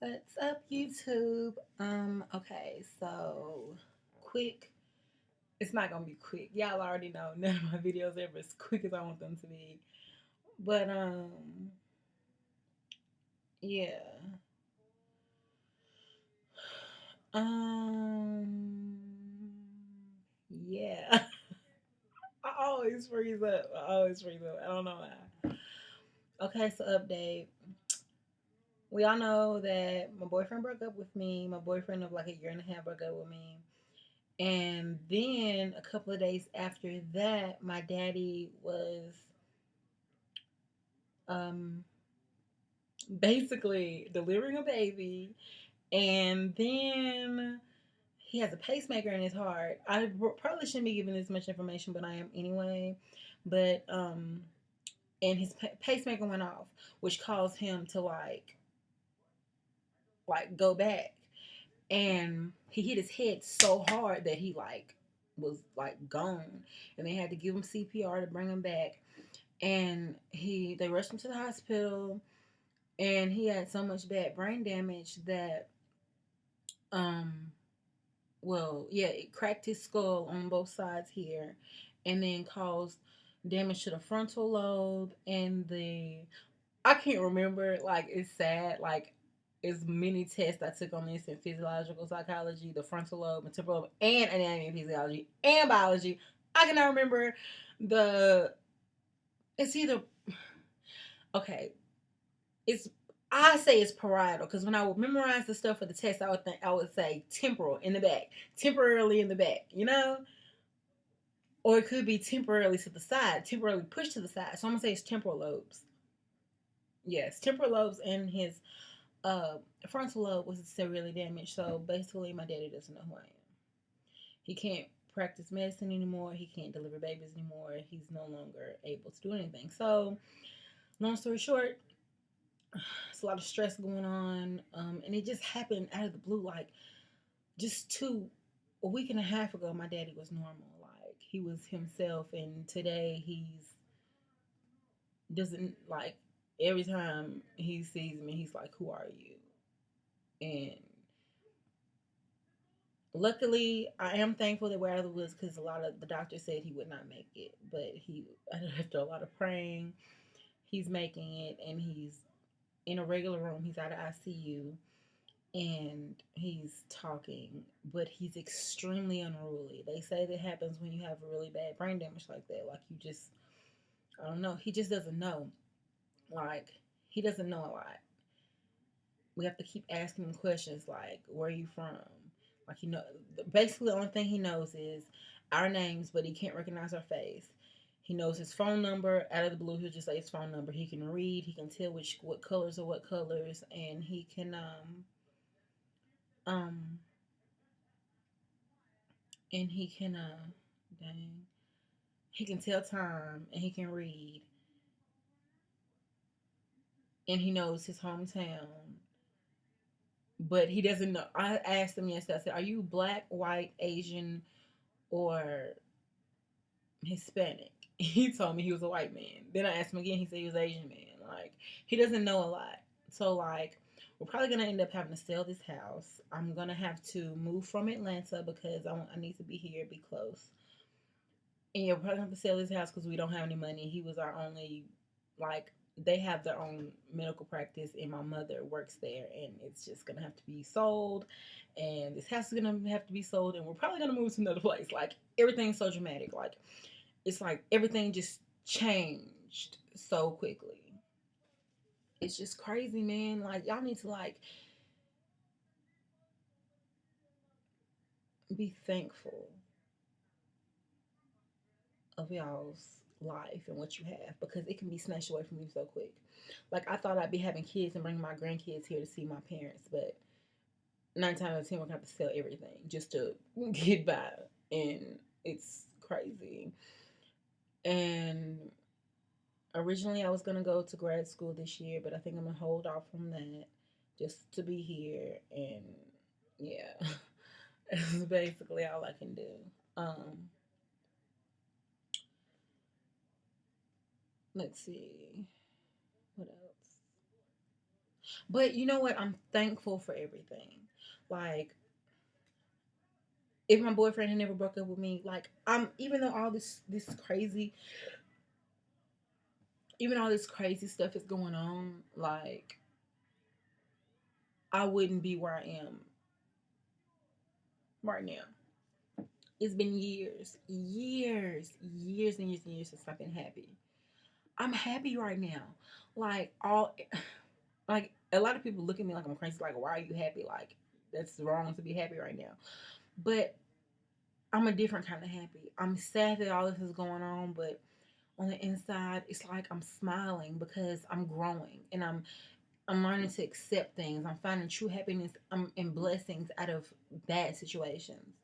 What's up, YouTube? Okay, so quick. It's not gonna be quick. Y'all already know none of my videos are ever as quick as I want them to be. But yeah. Um, yeah. I always freeze up. I always freeze up. I don't know why. Okay, so update. We all know that my boyfriend broke up with me. My boyfriend of like a year and a half broke up with me. And then a couple of days after that, my daddy was um, basically delivering a baby. And then he has a pacemaker in his heart. I probably shouldn't be giving this much information, but I am anyway. But, and his pacemaker went off, which caused him to like go back. And he hit his head so hard that he like was like gone, and they had to give him CPR to bring him back. And they rushed him to the hospital, and he had so much bad brain damage that um well, yeah, it cracked his skull on both sides here, and then caused damage to the frontal lobe and the I can't remember. Like, it's sad. Like, as many tests I took on this in physiological psychology, the frontal lobe and temporal lobe, and anatomy and physiology and biology. I cannot remember the. It's either okay. It's I say it's parietal because when I would memorize the stuff for the test, I would say temporal in the back, temporarily in the back, or it could be temporarily to the side, temporarily pushed to the side. So I'm gonna say it's temporal lobes. Yes, temporal lobes and his uh frontal lobe was severely damaged. So basically, my daddy doesn't know who I am. He can't practice medicine anymore. He can't deliver babies anymore. He's no longer able to do anything. So, long story short, it's a lot of stress going on, and it just happened out of the blue. Like just a week and a half ago, my daddy was normal. Like he was himself, and today he's doesn't like every time he sees me, he's like, "Who are you?" And luckily, I am thankful that we're out of the woods because a lot of the doctor said he would not make it, but after a lot of praying, he's making it, and he's in a regular room. He's out of ICU, and he's talking, but he's extremely unruly. They say that happens when you have a really bad brain damage like that. Like you just, I don't know. He just doesn't know. Like he doesn't know a lot. We have to keep asking him questions like, "Where are you from?" Like basically the only thing he knows is our names, but he can't recognize our face. He knows his phone number out of the blue. He'll just say his phone number. He can read. He can tell what colors are what colors, and um he can dang he can tell time, and he can read, and he knows his hometown, but he doesn't know. I asked him yesterday. I said, "Are you black, white, Asian, or Hispanic?" He told me he was a white man. Then I asked him again. He said he was Asian man. Like he doesn't know a lot. So like we're probably gonna end up having to sell this house. I'm gonna have to move from Atlanta because I need to be here, be close. And yeah, we're probably gonna have to sell this house because we don't have any money. He was our only like they have their own medical practice, and my mother works there, and it's just gonna have to be sold. And this house is gonna have to be sold, and we're probably gonna move to another place. Like everything's so dramatic. Like it's like everything just changed so quickly. It's just crazy, man. Like y'all need to like be thankful of y'all's life and what you have because it can be snatched away from you so quick. Like I thought I'd be having kids and bringing my grandkids here to see my parents, but 9 times out of 10 we're gonna have to sell everything just to get by, and it's crazy. And originally I was gonna go to grad school this year, but I think I'm gonna hold off from that just to be here. And yeah, that's basically all I can do. Um, let's see what else. But you know what? I'm thankful for everything. Like, if my boyfriend had never broke up with me, like, I'm even though all this crazy, even all this crazy stuff is going on, like, I wouldn't be where I am right now. It's been years since I've been happy. I'm happy right now. Like, all like a lot of people look at me like I'm crazy, like, why are you happy? Like, that's wrong to be happy right now. But I'm a different kind of happy. I'm sad that all this is going on, but on the inside, it's like I'm smiling because I'm growing and I'm learning to accept things. I'm finding true happiness and blessings out of bad situations.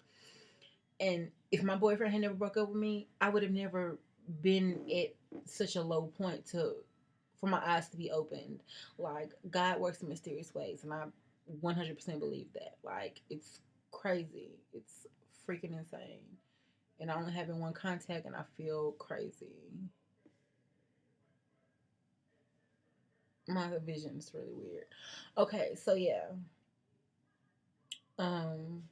And if my boyfriend had never broke up with me, I would have never been at such a low point to for my eyes to be opened. Like, God works in mysterious ways, and I 100% believe that. Like, it's crazy. It's freaking insane. And I only having one contact, and I feel crazy. My vision is really weird. Okay, so yeah. Um,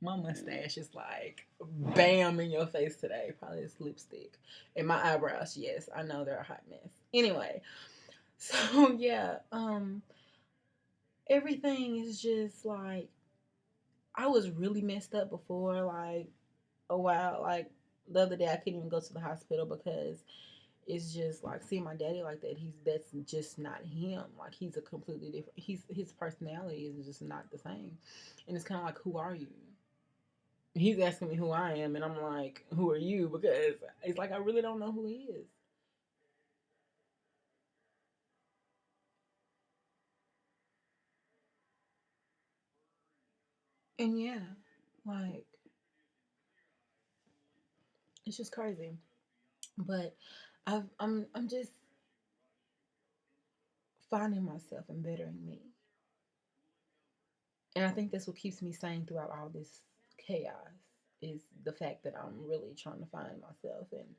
my mustache is like bam in your face today. Probably this lipstick. And my eyebrows, yes, I know they're a hot mess. Anyway, so yeah, everything is just like I was really messed up before, like a while. Like the other day I couldn't even go to the hospital because it's just like seeing my daddy like that. That's just not him. Like he's a completely different. His personality is just not the same, and it's kind of like, who are you? He's asking me who I am, and I'm like, who are you? Because it's like I really don't know who he is. And yeah, like it's just crazy. But I'm just finding myself and bettering me, and I think that's what keeps me sane throughout all this chaos. Is the fact that I'm really trying to find myself and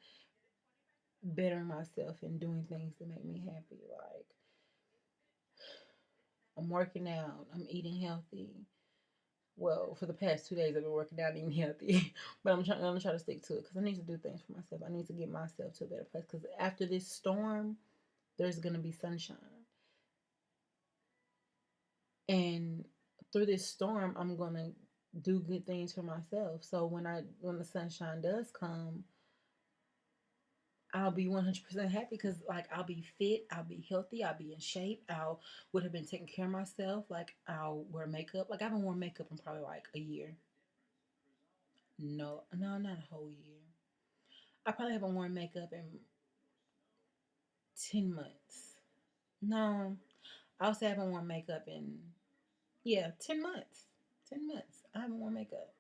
bettering myself and doing things that make me happy. Like I'm working out, I'm eating healthy. Well, for the past 2 days, I've been working out and eating healthy, but I'm gonna try to stick to it because I need to do things for myself. I need to get myself to a better place because after this storm, there's gonna be sunshine, and through this storm, I'm gonna do good things for myself. So when the sunshine does come, I'll be 100% happy because like I'll be fit, I'll be healthy, I'll be in shape, I'll would have been taking care of myself. Like I'll wear makeup. Like I haven't worn makeup in probably like a year. No, no, not a whole year. I probably haven't worn makeup in 10 months. No, I'll say I haven't worn makeup in, yeah, 10 months. 10 months. I haven't worn makeup,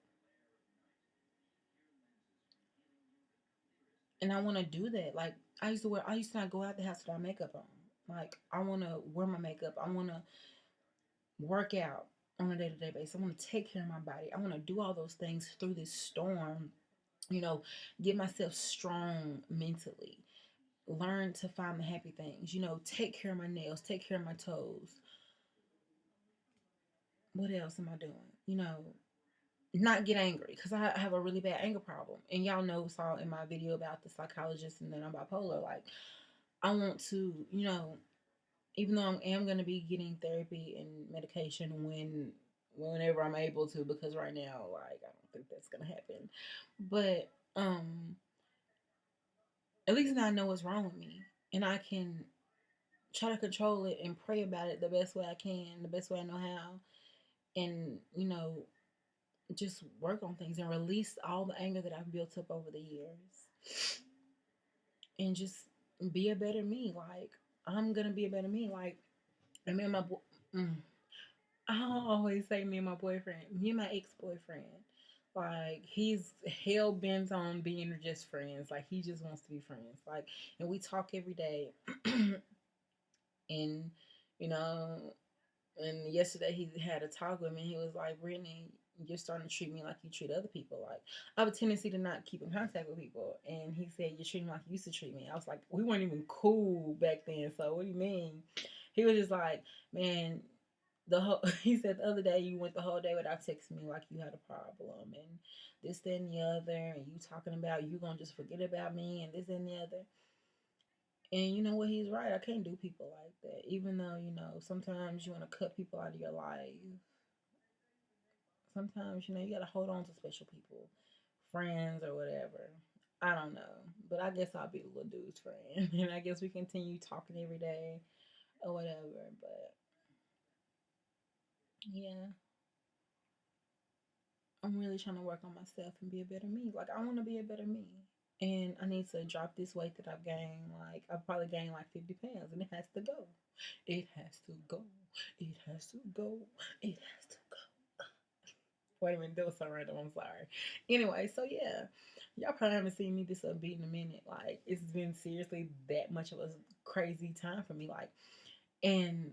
and I want to do that. Like I used to not go out the house without makeup on. Like I want to wear my makeup. I want to work out on a day to day basis. I want to take care of my body. I want to do all those things through this storm. You know, get myself strong mentally. Learn to find the happy things. You know, take care of my nails. Take care of my toes. What else am I doing? You know, not get angry because I have a really bad anger problem. And y'all know, saw in my video about the psychologist and then I'm bipolar. Like, I want to, even though I am going to be getting therapy and medication whenever I'm able to, because right now, like, I don't think that's going to happen. But at least now I know what's wrong with me. And I can try to control it and pray about it the best way I can, the best way I know how. And, just work on things and release all the anger that I've built up over the years and just be a better me. Like, I'm gonna be a better me. Like, and me and my I always say me and my boyfriend, me and my ex boyfriend. Like, he's hell bent on being just friends. Like, he just wants to be friends. Like, and we talk every day. And, you know, and yesterday he had a talk with me. He was like, Brittany, you're starting to treat me like you treat other people. Like, I have a tendency to not keep in contact with people. And he said, you're treating me like you used to treat me. I was like, we weren't even cool back then. So what do you mean? He was just like, man, the whole he said the other day you went the whole day without texting me like you had a problem and this, that, and the other, and you talking about you gonna just forget about me and this and the other. And you know what? He's right. I can't do people like that. Even though, sometimes you want to cut people out of your life. Sometimes, you gotta hold on to special people, friends or whatever. I don't know. But I guess I'll be the little dude's friend. And I guess we continue talking every day or whatever. But yeah, I'm really trying to work on myself and be a better me. Like, I want to be a better me. And I need to drop this weight that I've gained. Like, I've probably gained like 50 pounds and it has to go. It has to go. It has to go. It has to go. Wait a minute, that was so random. I'm sorry. Anyway, so yeah, y'all probably haven't seen me this upbeat in a minute. Like, it's been seriously that much of a crazy time for me. Like, and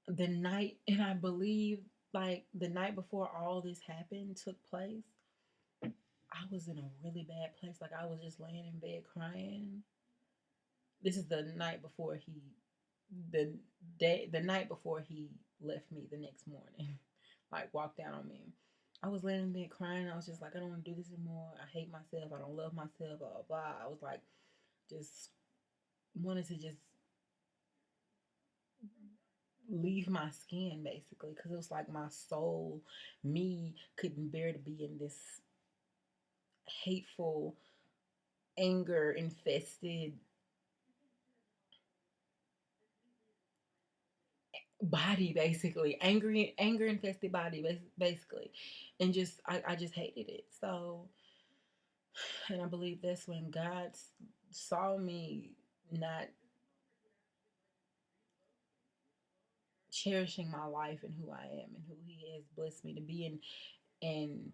the night, and I believe, like, the night before all this happened took place, I was in a really bad place. Like, I was just laying in bed crying. This is the night before the the night before he left me the next morning, like walked out on me. I was laying in bed crying. I was just like, I don't want to do this anymore. I hate myself. I don't love myself. Blah blah blah. I was like, just wanted to just leave my skin basically because it was like my soul, me couldn't bear to be in this hateful, anger infested body basically, anger infested body basically, and just I just hated it. So, and I believe that's when God saw me not cherishing my life and who I am and who he has blessed me to be, and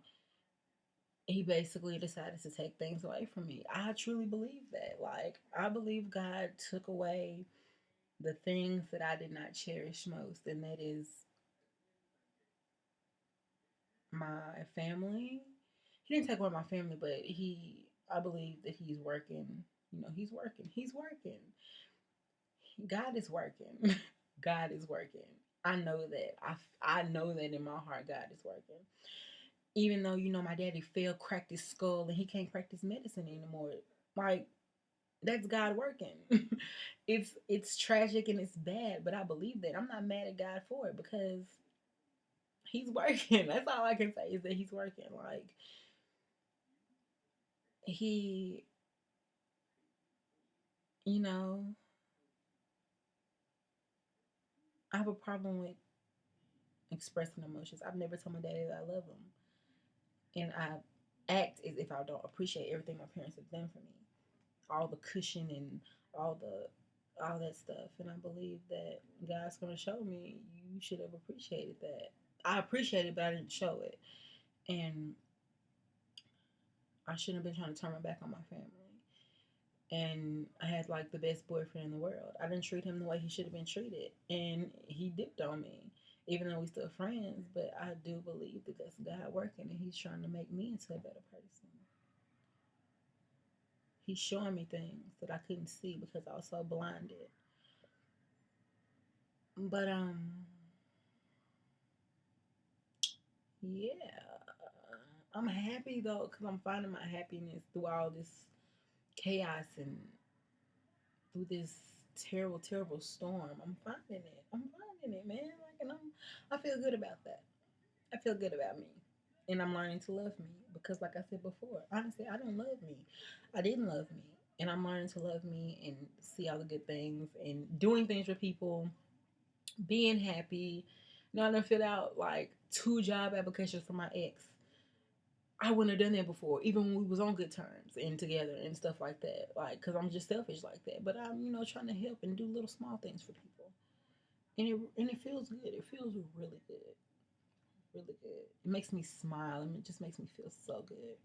he basically decided to take things away from me. I truly believe that. Like, I believe God took away the things that I did not cherish most, and that is my family. He didn't take away my family, but I believe that he's working. He's working. He's working. God is working. God is working. I know that. I know that in my heart, God is working. Even though my daddy fell, cracked his skull, and he can't practice medicine anymore. Like, that's God working. It's tragic and it's bad, but I believe that. I'm not mad at God for it because he's working. That's all I can say is that he's working. Like, he, you know, I have a problem with expressing emotions. I've never told my daddy that I love him, and I act as if I don't appreciate everything my parents have done for me, all the cushion and all that stuff. And I believe that God's gonna show me you should have appreciated that. I appreciate it, but I didn't show it, and I shouldn't have been trying to turn my back on my family. And I had like the best boyfriend in the world. I didn't treat him the way he should have been treated, and he dipped on me. Even though we still friends, but I do believe that that's God working, and He's trying to make me into a better person. He's showing me things that I couldn't see because I was so blinded. But yeah, I'm happy though because I'm finding my happiness through all this chaos and through this terrible, terrible storm. I'm finding it. I'm finding it, man. Like, and I feel good about that. I feel good about me. And I'm learning to love me because, like I said before, honestly, I don't love me. I didn't love me. And I'm learning to love me and see all the good things and doing things for people, being happy. I done filled out like 2 job applications for my ex. I wouldn't have done that before, even when we was on good terms and together and stuff like that. Like, cause I'm just selfish like that. But I'm, trying to help and do little small things for people, and it feels good. It feels really good, really good. It makes me smile and it just makes me feel so good.